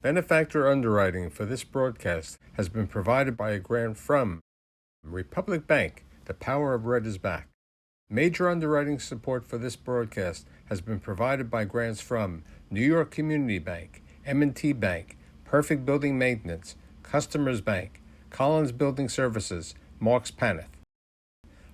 Benefactor underwriting for this broadcast has been provided by a grant from Republic Bank. The power of red is back. Major underwriting support for this broadcast has been provided by grants from New York Community Bank, M&T Bank, Perfect Building Maintenance, Customers Bank, Collins Building Services, Marks Paneth.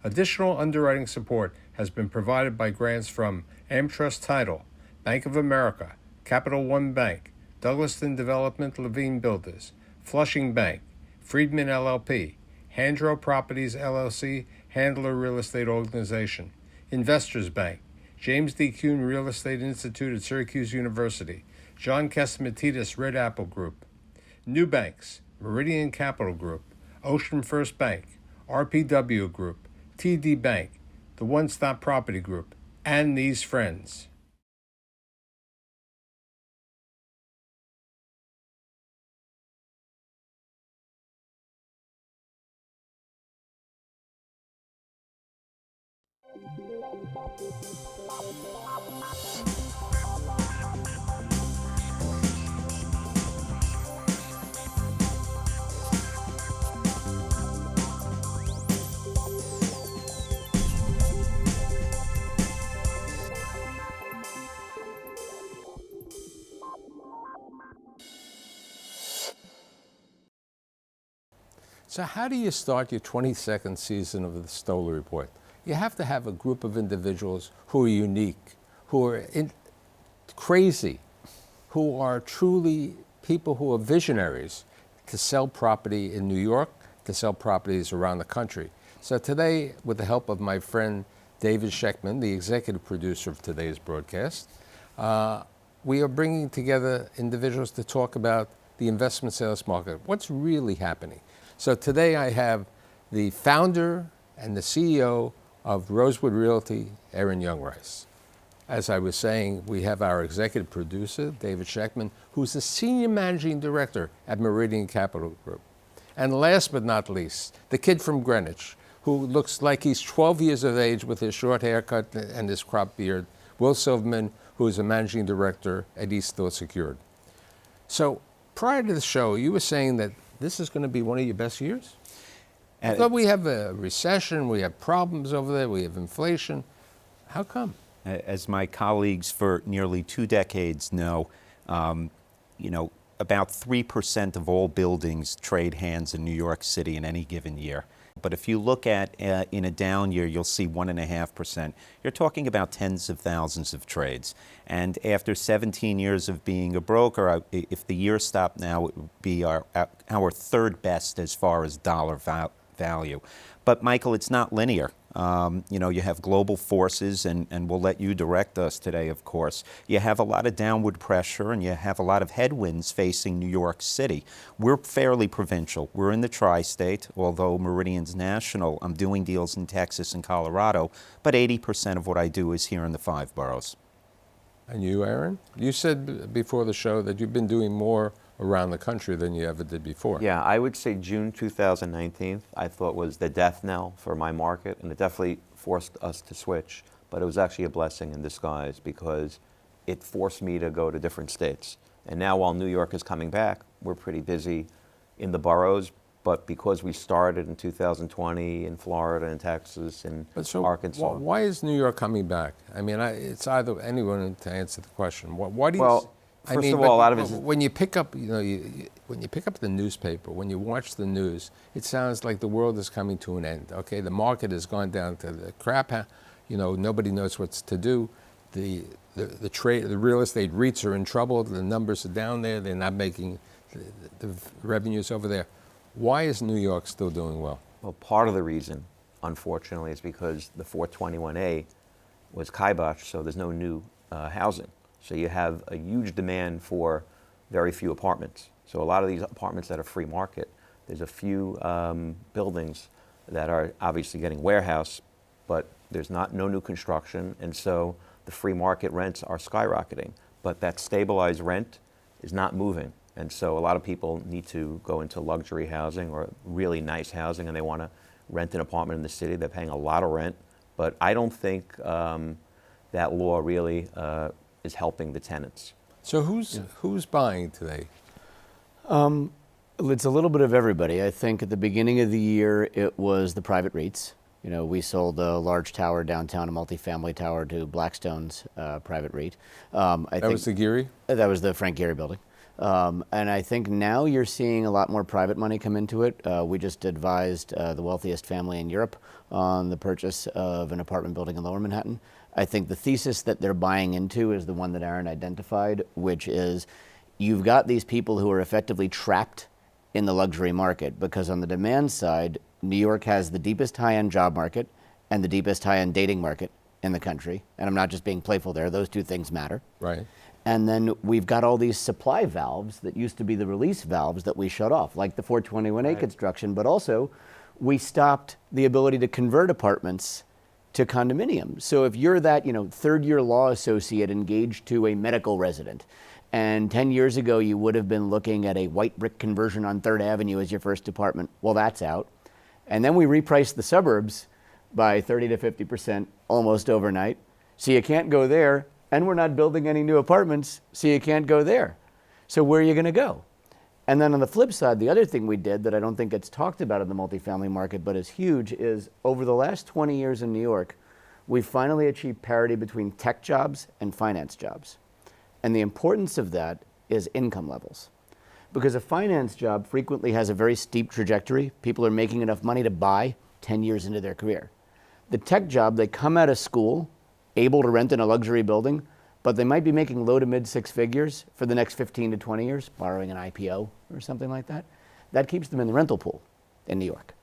Additional underwriting support has been provided by grants from AmTrust Title, Bank of America, Capital One Bank, Douglaston Development Levine Builders, Flushing Bank, Friedman LLP, Handro Properties LLC, Handler Real Estate Organization, Investors Bank, James D. Kuhn Real Estate Institute at Syracuse University, John Catsimatidis Red Apple Group, New Banks, Meridian Capital Group, Ocean First Bank, RPW Group, TD Bank, the One Stop Property Group, and these friends. So how do you start your 22nd season of the Stoller Report? You have to have a group of individuals who are unique, who are crazy, who are truly people who are visionaries to sell property in New York, to sell properties around the country. So today, with the help of my friend David Schechtman, the executive producer of today's broadcast, we are bringing together individuals to talk about the investment sales market. What's really happening? So today I have the founder and the CEO of Rosewood Realty, Erin Youngrice. As I was saying, we have our executive producer, David Schechtman, who's the senior managing director at Meridian Capital Group. And last but not least, the kid from Greenwich, who looks like he's 12 years of age with his short haircut and his cropped beard, Will Silverman, who is a managing director at Eastfield Secured. So prior to the show, you were saying that this is going to be one of your best years? I thought we have a recession, we have problems over there, we have inflation. How come? As my colleagues for nearly 2 decades know, about 3% of all buildings trade hands in New York City in any given year. But if you look at in a down year, you'll see 1.5%. You're talking about tens of thousands of trades. And after 17 years of being a broker, if the year stopped now, it would be our third best as far as dollar value. But Michael, it's not linear. You have global forces, and we'll let you direct us today, of course. You have a lot of downward pressure, and you have a lot of headwinds facing New York City. We're fairly provincial. We're in the tri-state, although Meridian's national. I'm doing deals in Texas and Colorado, but 80% of what I do is here in the 5 boroughs. And you, Erin? You said before the show that you've been doing more around the country than you ever did before. Yeah, I would say June 2019, I thought was the death knell for my market, and it definitely forced us to switch. But it was actually a blessing in disguise because it forced me to go to different states. And now while New York is coming back, we're pretty busy in the boroughs. But because we started in 2020 in Florida and Texas and Arkansas. Why is New York coming back? I mean, it's either anyone to answer the question. Why do you? Well, first of all, a lot of it is when you pick up, when you pick up the newspaper, when you watch the news, it sounds like the world is coming to an end. Okay, the market has gone down to the crap. Nobody knows what to do. The real estate REITs are in trouble. The numbers are down there. They're not making the revenues over there. Why is New York still doing well? Well, part of the reason, unfortunately, is because the 421A was kiboshed, so there's no new housing. So you have a huge demand for very few apartments. So a lot of these apartments that are free market, there's a few buildings that are obviously getting warehouse, but there's no new construction, and so the free market rents are skyrocketing. But that stabilized rent is not moving. And so a lot of people need to go into luxury housing or really nice housing, and they want to rent an apartment in the city. They're paying a lot of rent. But I don't think that law really is helping the tenants. So who's buying today? It's a little bit of everybody. I think at the beginning of the year, it was the private REITs. You know, we sold a large tower downtown, a multifamily tower, to Blackstone's private REIT. That was the Geary? That was the Frank Gehry building. And I think now you're seeing a lot more private money come into it. We just advised the wealthiest family in Europe on the purchase of an apartment building in Lower Manhattan. I think the thesis that they're buying into is the one that Aaron identified, which is you've got these people who are effectively trapped in the luxury market, because on the demand side, New York has the deepest high-end job market and the deepest high-end dating market in the country. And I'm not just being playful there, those two things matter. Right. And then we've got all these supply valves that used to be the release valves that we shut off, like the 421A construction, but also we stopped the ability to convert apartments to condominiums. So if you're that, third-year law associate engaged to a medical resident, and 10 years ago you would have been looking at a white brick conversion on 3rd Avenue as your first apartment, well, that's out. And then we repriced the suburbs by 30 to 50% almost overnight. So you can't go there, and we're not building any new apartments, so you can't go there. So where are you going to go? And then on the flip side, the other thing we did that I don't think gets talked about in the multifamily market but is huge is over the last 20 years in New York, we finally achieved parity between tech jobs and finance jobs. And the importance of that is income levels. Because a finance job frequently has a very steep trajectory. People are making enough money to buy 10 years into their career. The tech job, they come out of school, able to rent in a luxury building, but they might be making low to mid 6 figures for the next 15 to 20 years, borrowing an IPO or something like that. That keeps them in the rental pool in New York.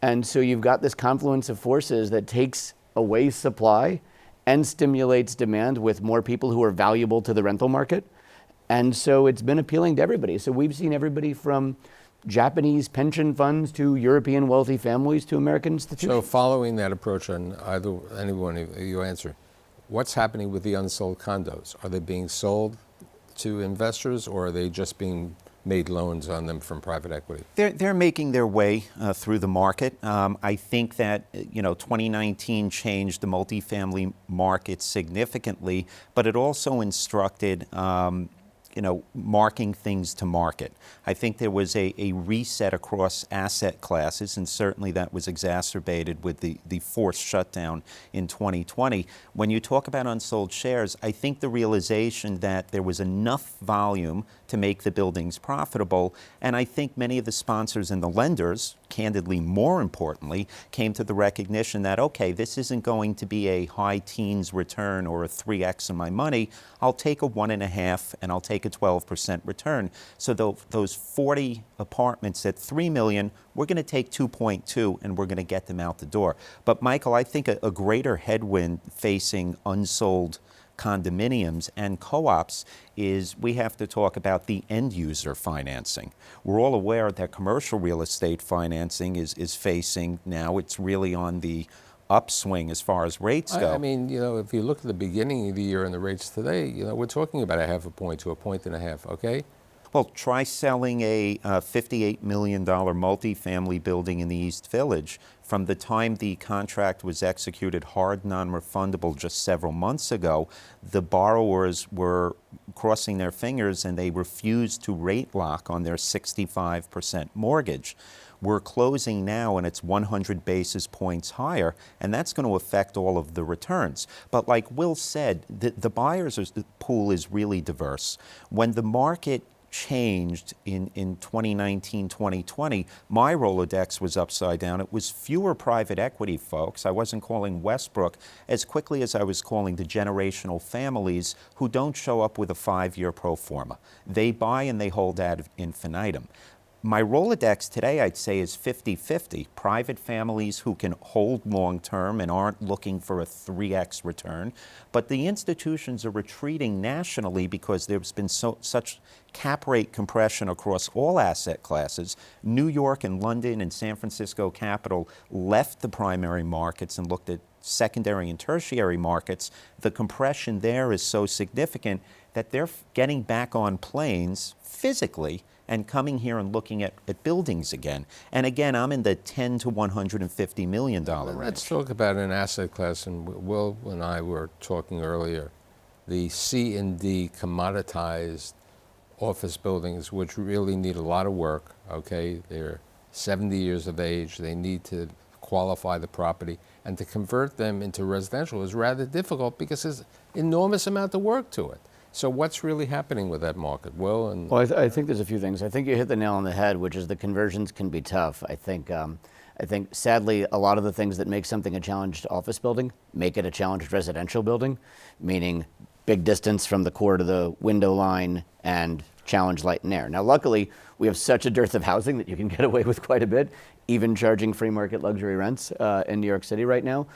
And so you've got this confluence of forces that takes away supply and stimulates demand with more people who are valuable to the rental market. And so it's been appealing to everybody. So we've seen everybody from Japanese pension funds to European wealthy families to American institutions. So following that approach on any one of you answer, what's happening with the unsold condos? Are they being sold to investors, or are they just being made loans on them from private equity? They're making their way through the market. I think that 2019 changed the multifamily market significantly, but it also instructed marking things to market. I think there was a reset across asset classes, and certainly that was exacerbated with the forced shutdown in 2020. When you talk about unsold shares, I think the realization that there was enough volume to make the buildings profitable, and I think many of the sponsors and the lenders, candidly more importantly, came to the recognition that, okay, this isn't going to be a high teens return or a 3x on my money. I'll take a 1.5 and I'll take a 12% return. So those 40 apartments at $3 million, we're going to take 2.2 and we're going to get them out the door. But Michael, I think a greater headwind facing unsold condominiums and co-ops is we have to talk about the end user financing. We're all aware that commercial real estate financing is facing now, it's really on the upswing as far as rates go. I mean, if you look at the beginning of the year and the rates today, we're talking about a 0.5 point to 1.5 points, okay? Well, try selling a $58 million multifamily building in the East Village. From the time the contract was executed, hard non-refundable just several months ago, the borrowers were crossing their fingers and they refused to rate lock on their 65% mortgage. We're closing now and it's 100 basis points higher, and that's going to affect all of the returns. But like Will said, the buyers' pool is really diverse. When the market changed in 2019, 2020, my Rolodex was upside down. It was fewer private equity folks. I wasn't calling Westbrook as quickly as I was calling the generational families who don't show up with a 5-year pro forma. They buy and they hold ad infinitum. My Rolodex today, I'd say, is 50-50. Private families who can hold long-term and aren't looking for a 3x return. But the institutions are retreating nationally because there's been such cap rate compression across all asset classes. New York and London and San Francisco capital left the primary markets and looked at secondary and tertiary markets. The compression there is so significant that they're getting back on planes physically and coming here and looking at buildings again. And again, I'm in the $10 to $150 million range. Let's talk about an asset class, and Will and I were talking earlier, the C and D commoditized office buildings which really need a lot of work, okay? They're 70 years of age, they need to qualify the property, and to convert them into residential is rather difficult because there's enormous amount of work to it. So what's really happening with that market? Will and Well, I think there's a few things. I think you hit the nail on the head, which is the conversions can be tough. I think sadly, a lot of the things that make something a challenged office building make it a challenged residential building, meaning big distance from the core to the window line and challenged light and air. Now, luckily, we have such a dearth of housing that you can get away with quite a bit, even charging free market luxury rents in New York City right now.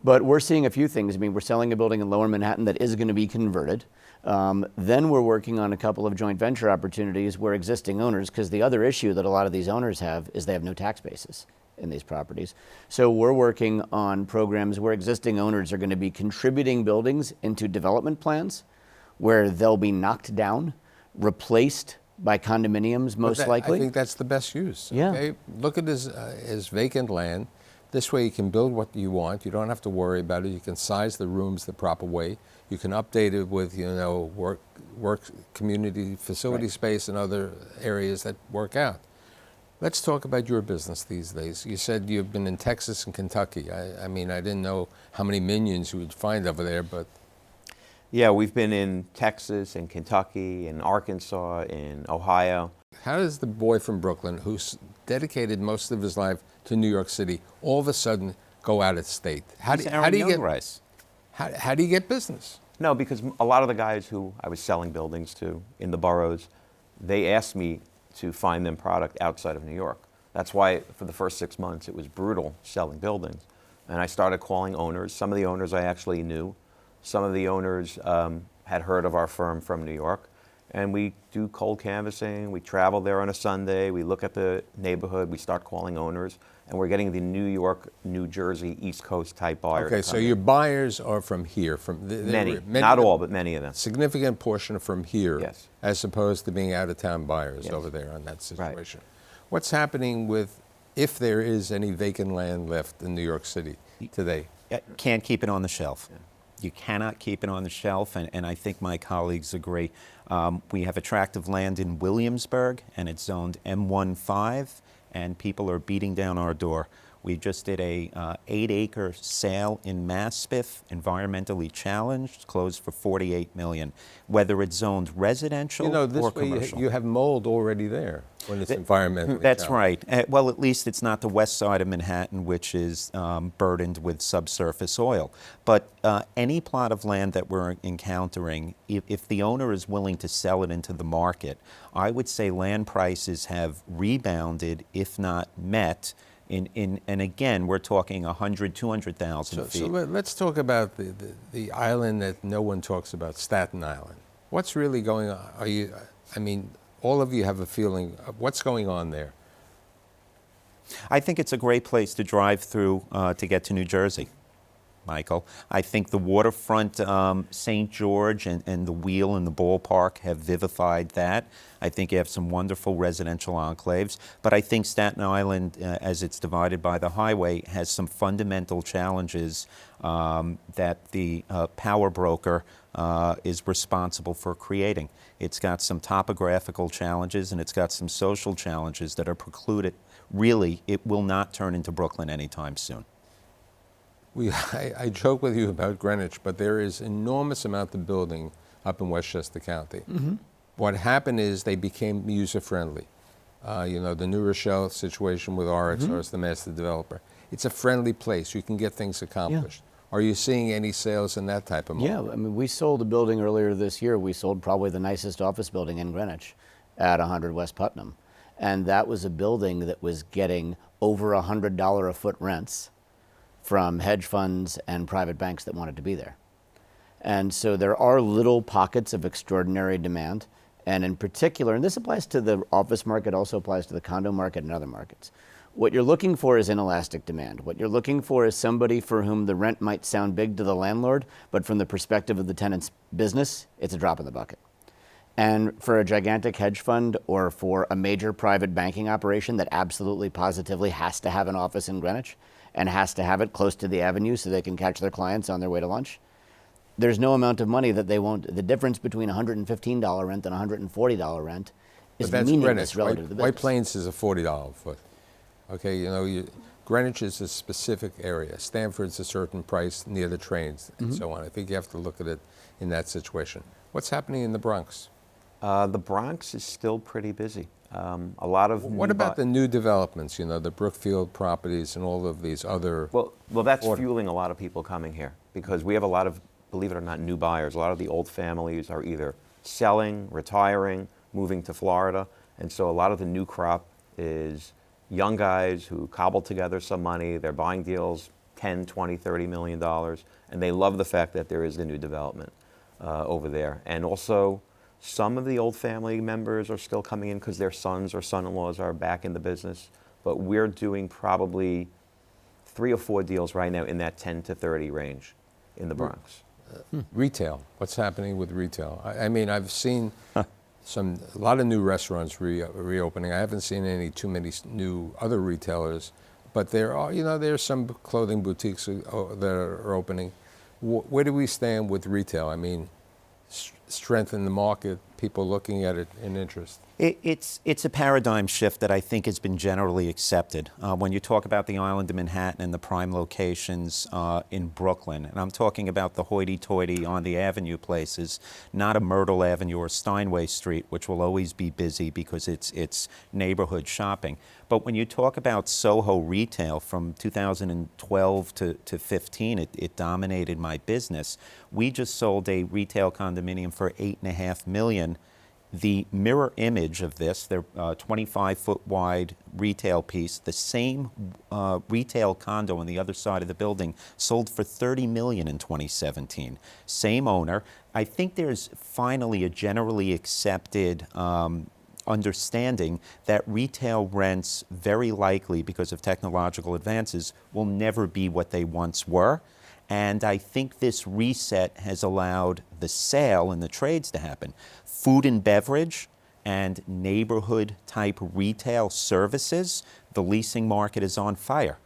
But we're seeing a few things. I mean, we're selling a building in Lower Manhattan that is going to be converted. Then we're working on a couple of joint venture opportunities where existing owners, because the other issue that a lot of these owners have is they have no tax basis in these properties. So we're working on programs where existing owners are going to be contributing buildings into development plans where they'll be knocked down, replaced by condominiums most likely. I think that's the best use. Yeah. Okay? Look at it as vacant land. This way you can build what you want. You don't have to worry about it. You can size the rooms the proper way. You can update it with, work community facility space and other areas that work out. Let's talk about your business these days. You said you've been in Texas and Kentucky. I mean, I didn't know how many minions you would find over there, but Yeah, we've been in Texas and Kentucky and Arkansas and Ohio. how does the boy from Brooklyn, who's dedicated most of his life to New York City, all of a sudden go out of state? How do you get Rice. how do you get business? No, because a lot of the guys who I was selling buildings to in the boroughs, they asked me to find them product outside of New York. That's why for the first 6 months it was brutal selling buildings. And I started calling owners. Some of the owners I actually knew. Some of the owners had heard of our firm from New York. And we do cold canvassing. We travel there on a Sunday. We look at the neighborhood. We start calling owners. And we're getting the New York, New Jersey, East Coast type buyers. Okay, to so come in. your buyers are from here, Many, not all, but many of them. Significant portion are from here, Yes. as opposed to being out-of-town buyers Yes. over there on that Right. situation. What's happening with, if there is any vacant land left in New York City today? Can't keep it on the shelf. You cannot keep it on the shelf, and I think my colleagues agree. We have attractive land in Williamsburg, and it's zoned M15, and people are beating down our door. We just did a 8-acre sale in Maspeth, environmentally challenged, closed for $48 million. Whether it's zoned residential This or way commercial. you have mold already there when it's environmentally That's challenged. right. Well, at least it's not the west side of Manhattan, which is burdened with subsurface oil. But any plot of land that we're encountering, if the owner is willing to sell it into the market, I would say land prices have rebounded, if not met. And again, we're talking 100, 200,000 feet. So let's talk about the island that no one talks about, Staten Island. What's really going on? All of you have a feeling of what's going on there. I think it's a great place to drive through to get to New Jersey, Michael. I think the waterfront, St. George and the Wheel and the ballpark have vivified that. I think you have some wonderful residential enclaves. But I think Staten Island, as it's divided by the highway, has some fundamental challenges that the power broker is responsible for creating. It's got some topographical challenges and it's got some social challenges that are precluded. Really, it will not turn into Brooklyn anytime soon. I joke with you about Greenwich, but there is enormous amount of building up in Westchester County. Mm-hmm. What happened is they became user-friendly. The New Rochelle situation with RXR as the master developer. It's a friendly place. You can get things accomplished. Are you seeing any sales in that type of model? Yeah, we sold a building earlier this year. We sold probably the nicest office building in Greenwich at 100 West Putnam. And that was a building that was getting over $100 a foot rents from hedge funds and private banks that wanted to be there. And so there are little pockets of extraordinary demand. And in particular, and this applies to the office market, also applies to the condo market and other markets. What you're looking for is inelastic demand. What you're looking for is somebody for whom the rent might sound big to the landlord, but from the perspective of the tenant's business, it's a drop in the bucket. And for a gigantic hedge fund or for a major private banking operation that absolutely positively has to have an office in Greenwich and has to have it close to the avenue so they can catch their clients on their way to lunch, there's no amount of money that they won't. The difference between $115 rent and $140 rent is But that's meaningless Greenwich. relative to the business. White Plains is a $40 a foot. Okay, Greenwich is a specific area. Stanford's a certain price near the trains and so on. I think you have to look at it in that situation. What's happening in the Bronx? The Bronx is still pretty busy. A lot of What about the new developments, the Brookfield properties and all of these other... Well, that's Order. fueling a lot of people coming here because we have a lot of, believe it or not, new buyers. A lot of the old families are either selling, retiring, moving to Florida, and so a lot of the new crop is young guys who cobble together some money. They're buying deals, 10, 20, 30 million dollars, and they love the fact that there is the new development over there. And also, some of the old family members are still coming in because their sons or son-in-laws are back in the business. But we're doing probably 3 or 4 deals right now in that 10 to 30 range in the Bronx. Retail. What's happening with retail? I mean, I've seen a lot of new restaurants reopening. I haven't seen too many new other retailers, but there are, there's some clothing boutiques that are opening. Where do we stand with retail? I mean, strength in the market, people looking at it in interest. It's a paradigm shift that I think has been generally accepted. When you talk about the island of Manhattan and the prime locations in Brooklyn, and I'm talking about the hoity-toity on the avenue places, not a Myrtle Avenue or Steinway Street, which will always be busy because it's neighborhood shopping. But when you talk about Soho retail from 2012 to 15, it dominated my business. We just sold a retail condominium for $8.5 million. The mirror image of this, their 25-foot wide retail piece, the same retail condo on the other side of the building sold for $30 million in 2017. Same owner. I think there's finally a generally accepted understanding that retail rents, very likely because of technological advances, will never be what they once were. And I think this reset has allowed the sale and the trades to happen. Food and beverage and neighborhood type retail services, the leasing market is on fire.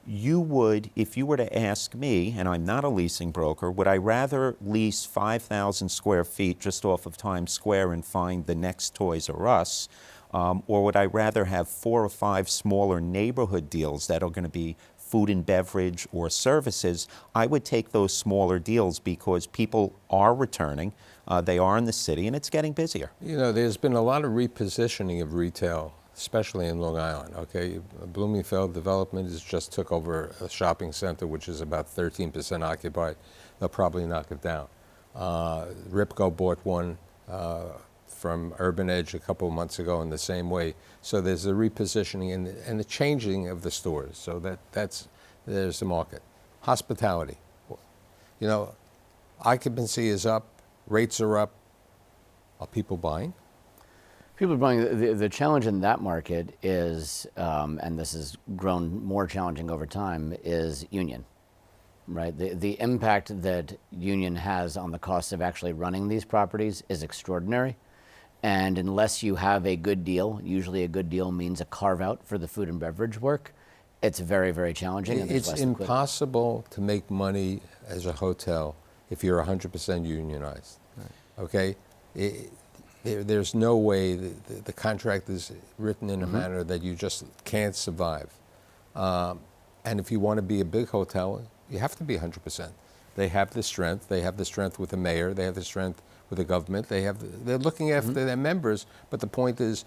You would, if you were to ask me, and I'm not a leasing broker, would I rather lease 5,000 square feet just off of Times Square and find the next Toys R Us, or would I rather have 4 or 5 smaller neighborhood deals that are going to be food and beverage or services? I would take those smaller deals because people are returning, they are in the city, and it's getting busier. There's been a lot of repositioning of retail, especially in Long Island. Okay, Bloomingdale Development just took over a shopping center, which is about 13% occupied. They'll probably knock it down. Ripco bought one from Urban Edge a couple of months ago in the same way. So there's a repositioning and the changing of the stores. So there's the market. Hospitality. Occupancy is up, rates are up. Are people buying? People are buying. The challenge in that market is, and this has grown more challenging over time, is union. Right, the impact that union has on the cost of actually running these properties is extraordinary. And unless you have a good deal, usually a good deal means a carve out for the food and beverage work, it's very, very challenging. And it's impossible to make money as a hotel if you're 100% unionized. Right. Okay? There's no way, the contract is written in a manner that you just can't survive. And if you want to be a big hotel, you have to be 100%. They have the strength. They have the strength with the mayor. They have the strength with the government. They're looking after their members. But the point is,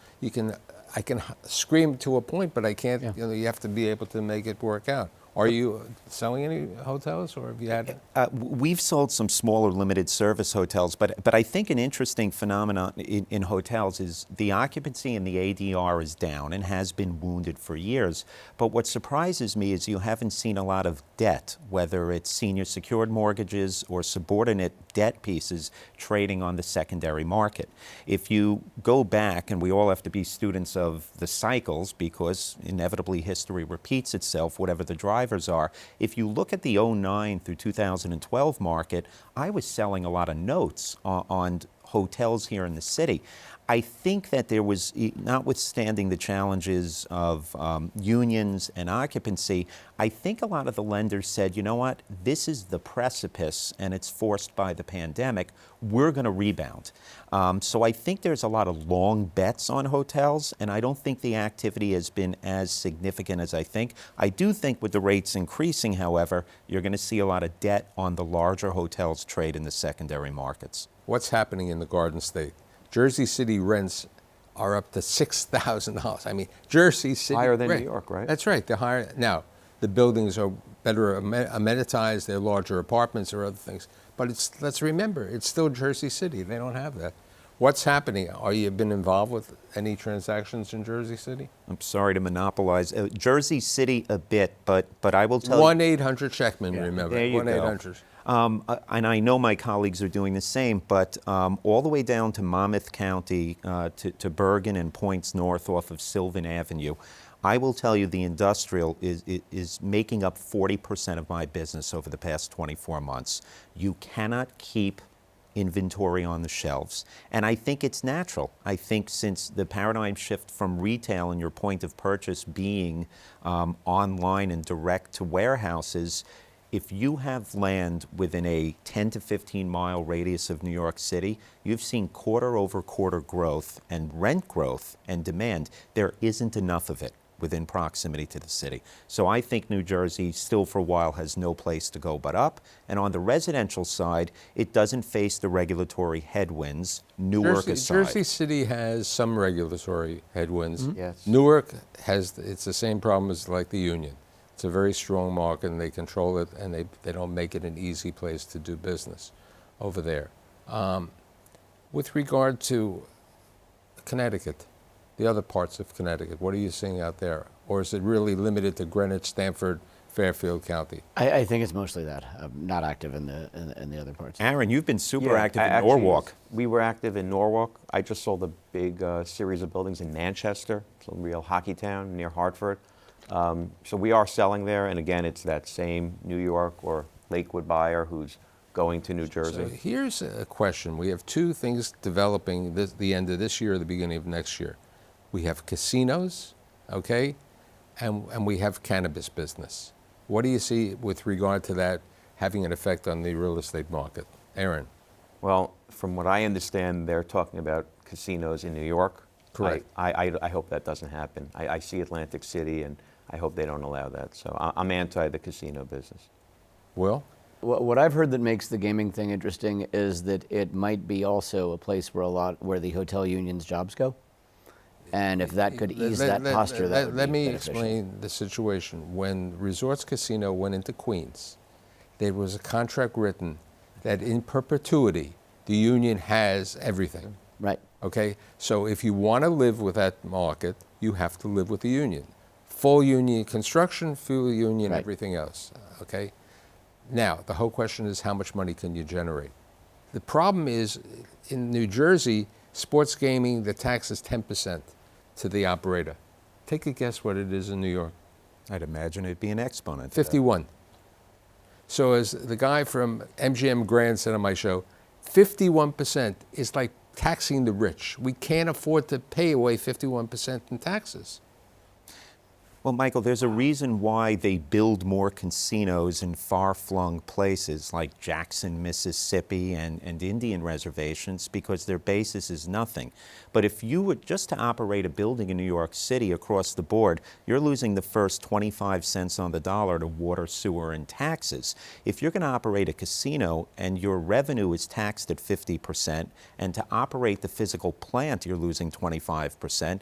I can scream to a point, but I can't. Yeah. You have to be able to make it work out. Are you selling any hotels, or have you had? We've sold some smaller limited service hotels, but I think an interesting phenomenon in hotels is the occupancy in the ADR is down and has been wounded for years. But what surprises me is you haven't seen a lot of debt, whether it's senior secured mortgages or subordinate debt pieces trading on the secondary market. If you go back, and we all have to be students of the cycles because inevitably history repeats itself, whatever the drivers are. If you look at the 2009 through 2012 market, I was selling a lot of notes on hotels here in the city. I think that there was, notwithstanding the challenges of unions and occupancy, I think a lot of the lenders said, you know what, this is the precipice and it's forced by the pandemic. We're going to rebound. So I think there's a lot of long bets on hotels, and I don't think the activity has been as significant as I think. I do think with the rates increasing, however, you're going to see a lot of debt on the larger hotels trade in the secondary markets. What's happening in the Garden State? Jersey City rents are up to $6,000. I mean, Jersey City Higher than rent. New York, right? That's right. They're higher. Now, the buildings are better amenitized. They're larger apartments or other things. But let's remember, it's still Jersey City. They don't have that. What's happening? Are you been involved with any transactions in Jersey City? I'm sorry to monopolize Jersey City a bit, but I will tell you. 1-800-CHECKMAN, remember. There you go. 1-800. And I know my colleagues are doing the same, but all the way down to Monmouth County, to Bergen and points north off of Sylvan Avenue, I will tell you the industrial is making up 40% of my business over the past 24 months. You cannot keep inventory on the shelves. And I think it's natural. I think since the paradigm shift from retail and your point of purchase being online and direct to warehouses, if you have land within a 10 to 15 mile radius of New York City, you've seen quarter over quarter growth and rent growth and demand. There isn't enough of it within proximity to the city. So I think New Jersey still for a while has no place to go but up. And on the residential side, it doesn't face the regulatory headwinds. Newark aside. Jersey City has some regulatory headwinds. Yes. Newark it's the same problem as like the Union. It's a very strong market, and they control it, and they don't make it an easy place to do business over there. With regard to Connecticut, the other parts of Connecticut, what are you seeing out there? Or is it really limited to Greenwich, Stamford, Fairfield County? I think it's mostly that. I'm not active in the other parts. Aaron, you've been super Yeah, active in actually, Norwalk. We were active in Norwalk. I just sold a big series of buildings in Manchester. It's a real hockey town near Hartford. So we are selling there, and again, it's that same New York or Lakewood buyer who's going to New So Jersey. here's a question. We have two things developing the end of this year or the beginning of next year. We have casinos, okay, and we have cannabis business. What do you see with regard to that having an effect on the real estate market? Aaron? Well, from what I understand, they're talking about casinos in New York. Correct. I hope that doesn't happen. I see Atlantic City, and I hope they don't allow that. So I'm anti the casino business. Will? What I've heard that makes the gaming thing interesting is that it might be also a place where the hotel unions' jobs go. And if that could ease that posture, that would let be me beneficial. explain the situation. When Resorts Casino went into Queens, there was a contract written that in perpetuity, the union has everything. Right. Okay? So if you want to live with that market, you have to live with the union. Full union construction, full union, Right. everything else. Okay? Now, the whole question is how much money can you generate? The problem is in New Jersey, sports gaming, the tax is 10% to the operator. Take a guess what it is in New York. I'd imagine it'd be an exponent. 51. So as the guy from MGM Grand said on my show, 51% is like taxing the rich. We can't afford to pay away 51% in taxes. Well, Michael, there's a reason why they build more casinos in far-flung places like Jackson, Mississippi, and Indian reservations, because their basis is nothing. But if you were just to operate a building in New York City across the board, you're losing the first 25 cents on the dollar to water, sewer, and taxes. If you're going to operate a casino and your revenue is taxed at 50%, and to operate the physical plant you're losing 25%,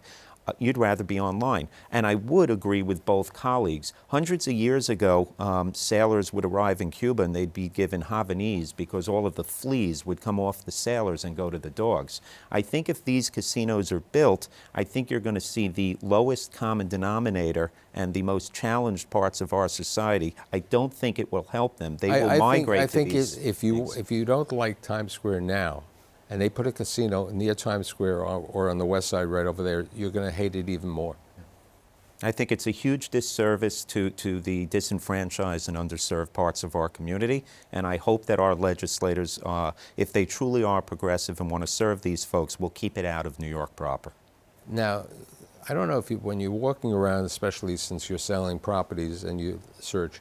you'd rather be online. And I would agree with both colleagues. Hundreds of years ago, sailors would arrive in Cuba and they'd be given Havanese because all of the fleas would come off the sailors and go to the dogs. I think if these casinos are built, I think you're going to see the lowest common denominator and the most challenged parts of our society. I don't think it will help them. They will migrate I to think these if things. you don't like Times Square now, and they put a casino near Times Square or on the west side right over there, you're going to hate it even more. I think it's a huge disservice to the disenfranchised and underserved parts of our community, and I hope that our legislators, if they truly are progressive and want to serve these folks, will keep it out of New York proper. Now, I don't know if you, when you're walking around, especially since you're selling properties and you search,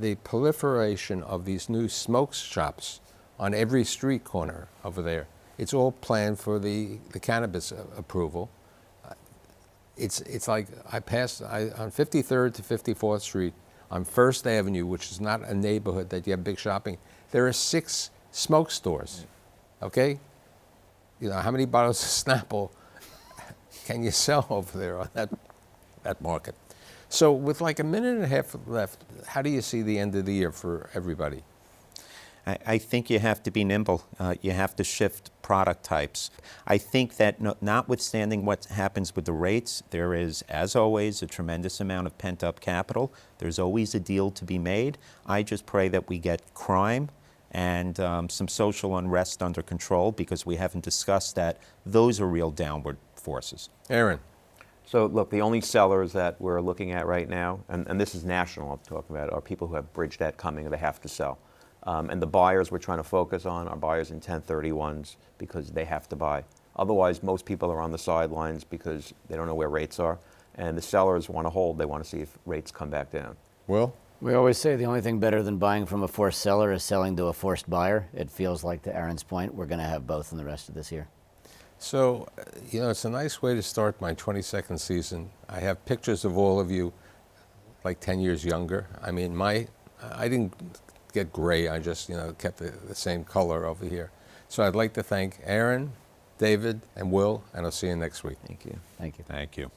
the proliferation of these new smoke shops on every street corner over there, it's all planned for the cannabis approval. It's like I passed on 53rd to 54th Street on First Avenue, which is not a neighborhood that you have big shopping. There are 6 smoke stores. Okay, you know how many bottles of Snapple can you sell over there on that market? So with like a minute and a half left, how do you see the end of the year for everybody? I think you have to be nimble. You have to shift product types. I think that notwithstanding what happens with the rates, there is, as always, a tremendous amount of pent-up capital. There's always a deal to be made. I just pray that we get crime and some social unrest under control, because we haven't discussed that. Those are real downward forces. Aaron. So look, the only sellers that we're looking at right now, and this is national I'm talking about, are people who have bridge debt coming and they have to sell. And the buyers we're trying to focus on are buyers in 1031s because they have to buy. Otherwise, most people are on the sidelines because they don't know where rates are. And the sellers want to hold. They want to see if rates come back down. Will? We always say the only thing better than buying from a forced seller is selling to a forced buyer. It feels like, to Aaron's point, we're going to have both in the rest of this year. So, you know, it's a nice way to start my 22nd season. I have pictures of all of you like 10 years younger. I mean, I didn't get gray. I just, you know, kept the same color over here. So I'd like to thank Aaron, David, and Will, and I'll see you next week. Thank you. Thank you. Thank you.